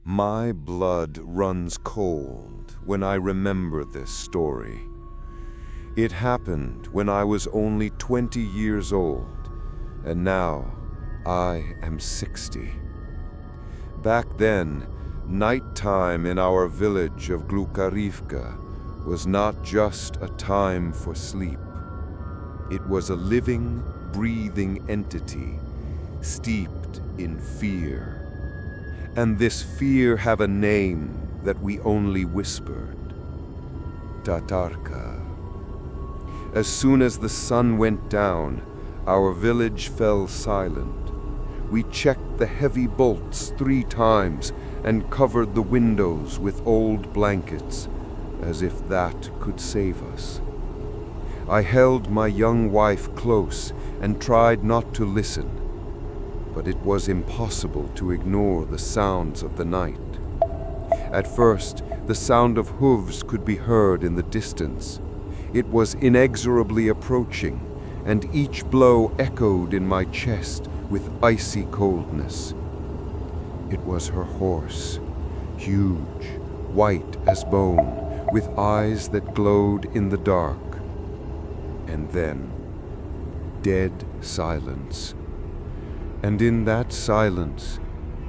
My blood runs cold when I remember this story. It happened when I was only 20 years old, and now I am 60. Back then, nighttime in our village of Glukarivka was not just a time for sleep. It was a living, breathing entity, steeped in fear. And this fear had a name that we only whispered: Tatarca. As soon as the sun went down, our village fell silent. We checked the heavy bolts 3 times and covered the windows with old blankets, as if that could save us. I held my young wife close and tried not to listen, but it was impossible to ignore the sounds of the night. At first, the sound of hooves could be heard in the distance. It was inexorably approaching, and each blow echoed in my chest with icy coldness. It was her horse, huge, white as bone, with eyes that glowed in the dark. And then, dead silence. And in that silence,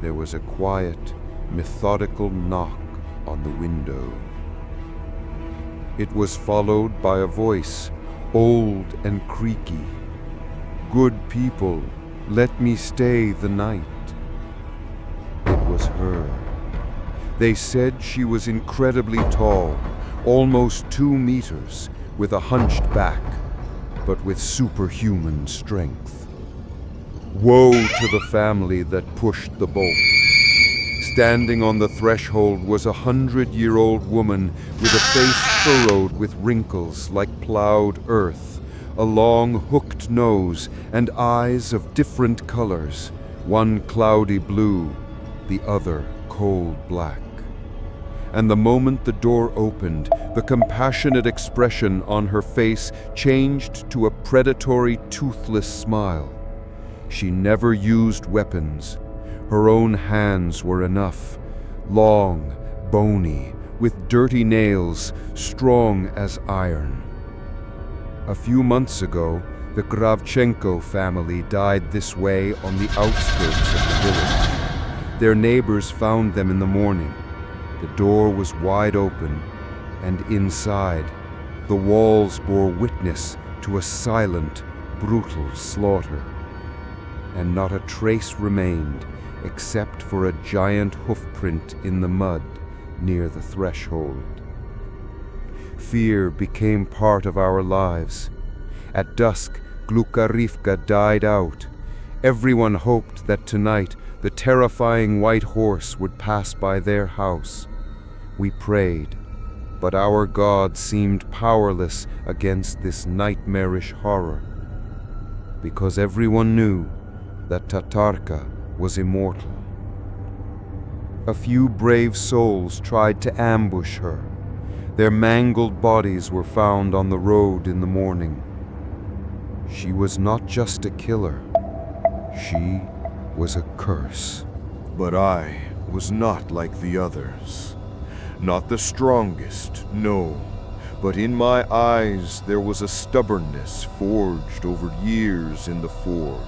there was a quiet, methodical knock on the window. It was followed by a voice, old and creaky. "Good people, let me stay the night." It was her. They said she was incredibly tall, almost 2 meters, with a hunched back, but with superhuman strength. Woe to the family that pushed the bolt. Standing on the threshold was a 100-year-old woman with a face furrowed with wrinkles like plowed earth, a long hooked nose, and eyes of different colors, one cloudy blue, the other cold black. And the moment the door opened, the compassionate expression on her face changed to a predatory, toothless smile. She never used weapons. Her own hands were enough, long, bony, with dirty nails, strong as iron. A few months ago, the Kravchenko family died this way on the outskirts of the village. Their neighbors found them in the morning. The door was wide open, and inside, the walls bore witness to a silent, brutal slaughter. And not a trace remained except for a giant hoofprint in the mud near the threshold. Fear became part of our lives. At dusk, Glukarivka died out. Everyone hoped that tonight the terrifying white horse would pass by their house. We prayed, but our God seemed powerless against this nightmarish horror, because everyone knew that Tatarca was immortal. A few brave souls tried to ambush her. Their mangled bodies were found on the road in the morning. She was not just a killer. She was a curse. But I was not like the others. Not the strongest, no. But in my eyes there was a stubbornness forged over years in the forge.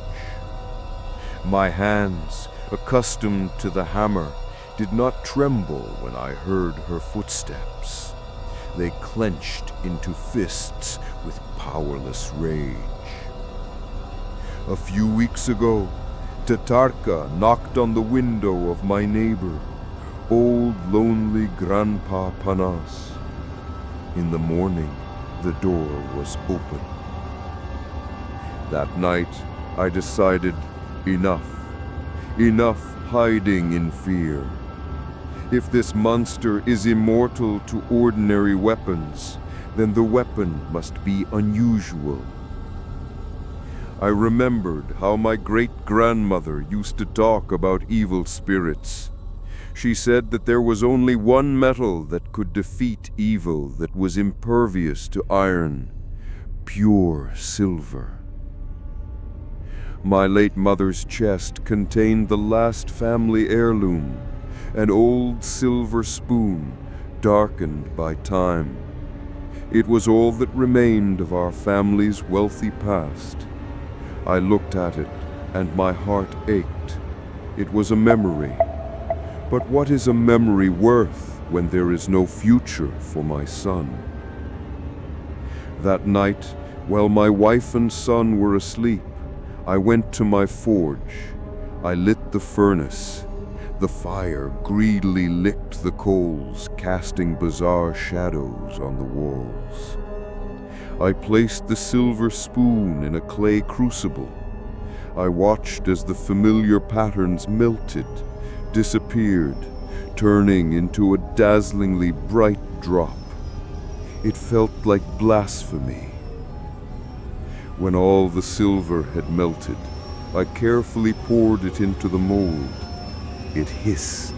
My hands, accustomed to the hammer, did not tremble when I heard her footsteps. They clenched into fists with powerless rage. A few weeks ago, Tatarca knocked on the window of my neighbor, old lonely Grandpa Panas. In the morning, the door was open. That night, I decided enough. Enough hiding in fear. If this monster is immortal to ordinary weapons, then the weapon must be unusual. I remembered how my great-grandmother used to talk about evil spirits. She said that there was only one metal that could defeat evil that was impervious to iron: pure silver. My late mother's chest contained the last family heirloom, an old silver spoon, darkened by time. It was all that remained of our family's wealthy past. I looked at it, and my heart ached. It was a memory. But what is a memory worth when there is no future for my son? That night, while my wife and son were asleep, I went to my forge. I lit the furnace. The fire greedily licked the coals, casting bizarre shadows on the walls. I placed the silver spoon in a clay crucible. I watched as the familiar patterns melted, disappeared, turning into a dazzlingly bright drop. It felt like blasphemy. When all the silver had melted, I carefully poured it into the mold. It hissed.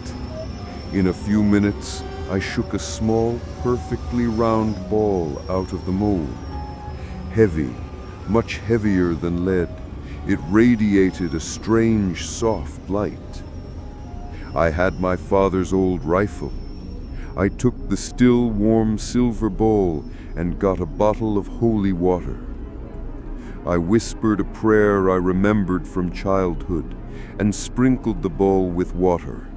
In a few minutes, I shook a small, perfectly round ball out of the mold. Heavy, much heavier than lead, it radiated a strange, soft light. I had my father's old rifle. I took the still warm silver bowl and got a bottle of holy water. I whispered a prayer I remembered from childhood and sprinkled the bowl with water.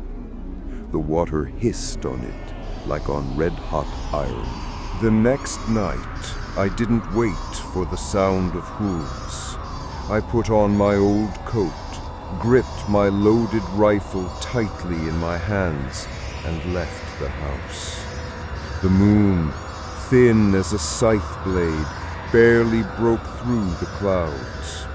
The water hissed on it like on red-hot iron. The next night, I didn't wait for the sound of hooves. I put on my old coat, gripped my loaded rifle tightly in my hands, and left the house. The moon, thin as a scythe blade, barely broke through the clouds.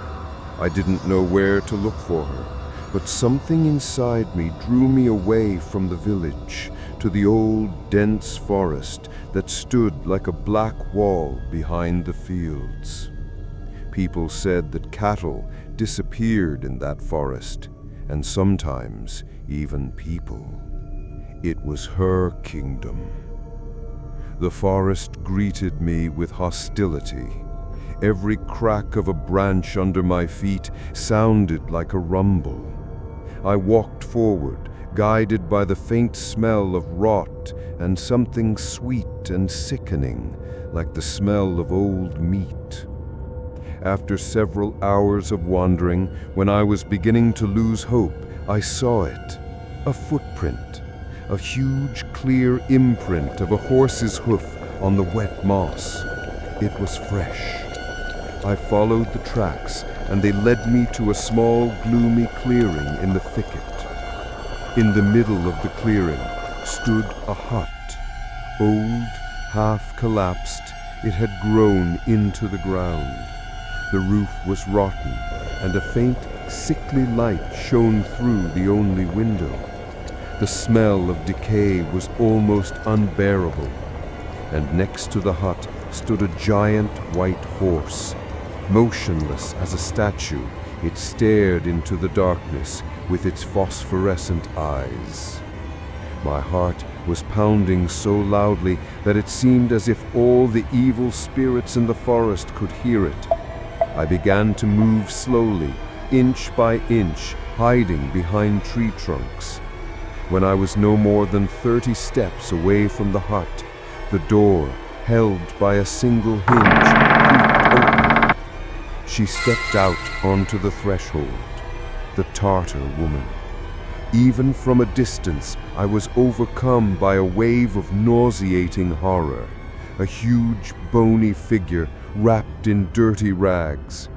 I didn't know where to look for her, but something inside me drew me away from the village to the old, dense forest that stood like a black wall behind the fields. People said that cattle disappeared in that forest, and sometimes even people. It was her kingdom. The forest greeted me with hostility. Every crack of a branch under my feet sounded like a rumble. I walked forward, guided by the faint smell of rot and something sweet and sickening, like the smell of old meat. After several hours of wandering, when I was beginning to lose hope, I saw it. A footprint. A huge, clear imprint of a horse's hoof on the wet moss. It was fresh. I followed the tracks, and they led me to a small, gloomy clearing in the thicket. In the middle of the clearing stood a hut. Old, half collapsed, it had grown into the ground. The roof was rotten, and a faint, sickly light shone through the only window. The smell of decay was almost unbearable, and next to the hut stood a giant white horse. Motionless as a statue, it stared into the darkness with its phosphorescent eyes. My heart was pounding so loudly that it seemed as if all the evil spirits in the forest could hear it. I began to move slowly, inch by inch, hiding behind tree trunks. When I was no more than 30 steps away from the hut, the door, held by a single hinge, creaked open. She stepped out onto the threshold, the Tartar woman. Even from a distance, I was overcome by a wave of nauseating horror. A huge, bony figure wrapped in dirty rags.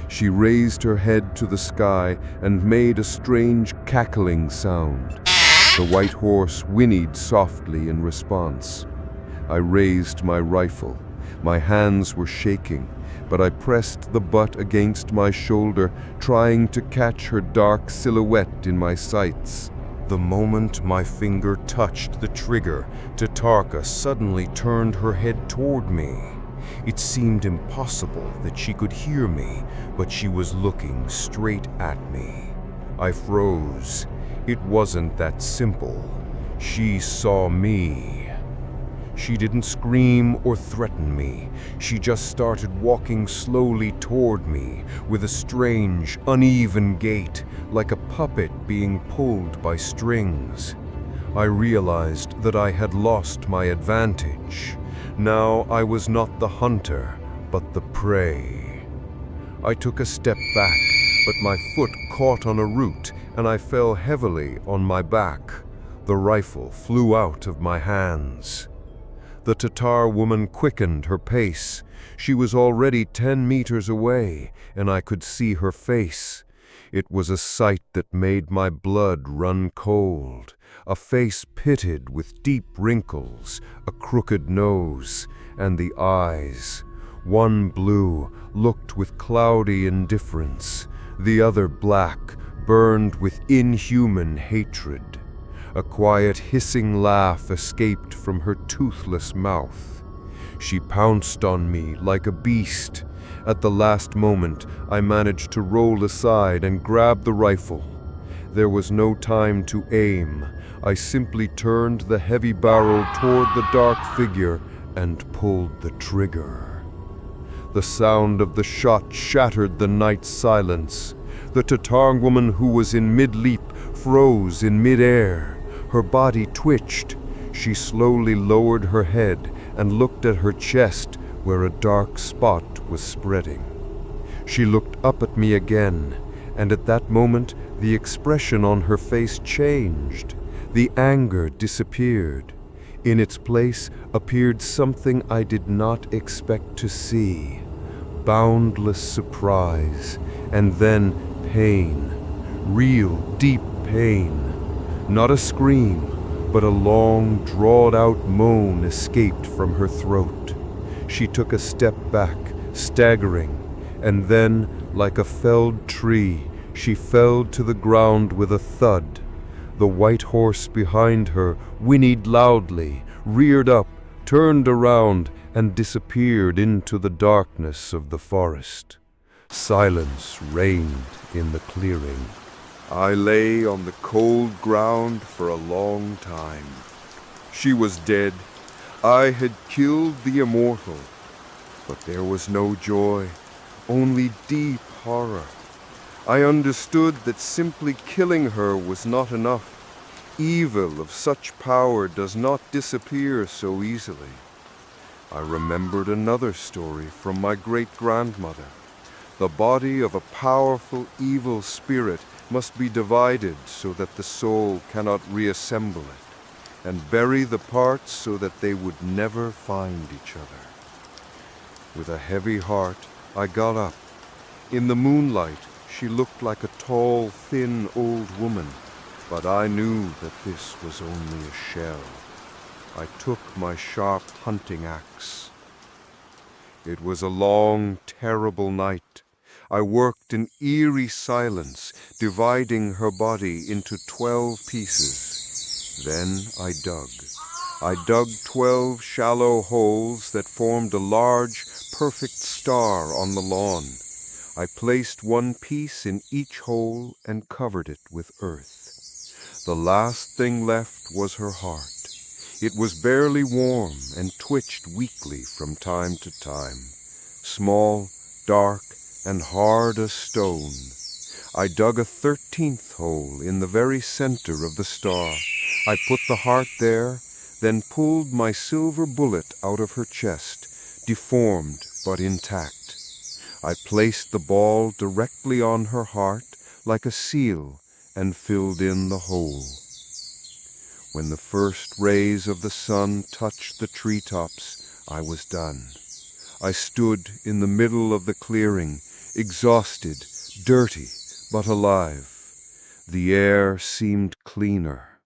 She raised her head to the sky and made a strange cackling sound. The white horse whinnied softly in response. I raised my rifle. My hands were shaking, but I pressed the butt against my shoulder, trying to catch her dark silhouette in my sights. The moment my finger touched the trigger, Tatarca suddenly turned her head toward me. It seemed impossible that she could hear me, but she was looking straight at me. I froze. It wasn't that simple. She saw me. She didn't scream or threaten me. She just started walking slowly toward me with a strange, uneven gait, like a puppet being pulled by strings. I realized that I had lost my advantage. Now I was not the hunter, but the prey. I took a step back, but my foot caught on a root and I fell heavily on my back. The rifle flew out of my hands. The Tatar woman quickened her pace. She was already 10 meters away, and I could see her face. It was a sight that made my blood run cold. A face pitted with deep wrinkles, a crooked nose, and the eyes. One blue, looked with cloudy indifference. The other black, burned with inhuman hatred. A quiet hissing laugh escaped from her toothless mouth. She pounced on me like a beast. At the last moment, I managed to roll aside and grab the rifle. There was no time to aim. I simply turned the heavy barrel toward the dark figure and pulled the trigger. The sound of the shot shattered the night's silence. The Tatar woman, who was in mid-leap, froze in mid-air. Her body twitched. She slowly lowered her head and looked at her chest, where a dark spot was spreading. She looked up at me again, and at that moment the expression on her face changed. The anger disappeared. In its place appeared something I did not expect to see. Boundless surprise, and then pain. Real, deep pain. Not a scream, but a long, drawn-out moan escaped from her throat. She took a step back, staggering, and then, like a felled tree, she fell to the ground with a thud. The white horse behind her whinnied loudly, reared up, turned around, and disappeared into the darkness of the forest. Silence reigned in the clearing. I lay on the cold ground for a long time. She was dead. I had killed the immortal. But there was no joy, only deep horror. I understood that simply killing her was not enough. Evil of such power does not disappear so easily. I remembered another story from my great-grandmother. The body of a powerful evil spirit must be divided so that the soul cannot reassemble it, and bury the parts so that they would never find each other. With a heavy heart, I got up. In the moonlight, she looked like a tall, thin old woman, but I knew that this was only a shell. I took my sharp hunting axe. It was a long, terrible night. I worked in eerie silence, dividing her body into 12 pieces. Then I dug. I dug 12 shallow holes that formed a large, perfect star on the lawn. I placed one piece in each hole and covered it with earth. The last thing left was her heart. It was barely warm and twitched weakly from time to time. Small, dark, and hard as stone. I dug a 13th hole in the very center of the star. I put the heart there, then pulled my silver bullet out of her chest, deformed but intact. I placed the ball directly on her heart like a seal and filled in the hole. When the first rays of the sun touched the treetops, I was done. I stood in the middle of the clearing, exhausted, dirty, but alive. The air seemed cleaner.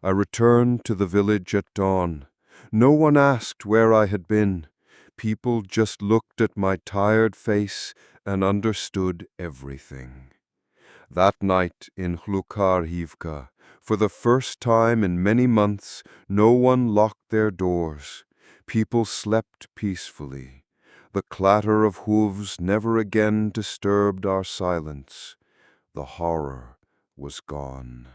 I returned to the village at dawn. No one asked where I had been. People just looked at my tired face and understood everything. That night in Hlukharivka, for the first time in many months, no one locked their doors. People slept peacefully. The clatter of hooves never again disturbed our silence. The horror was gone.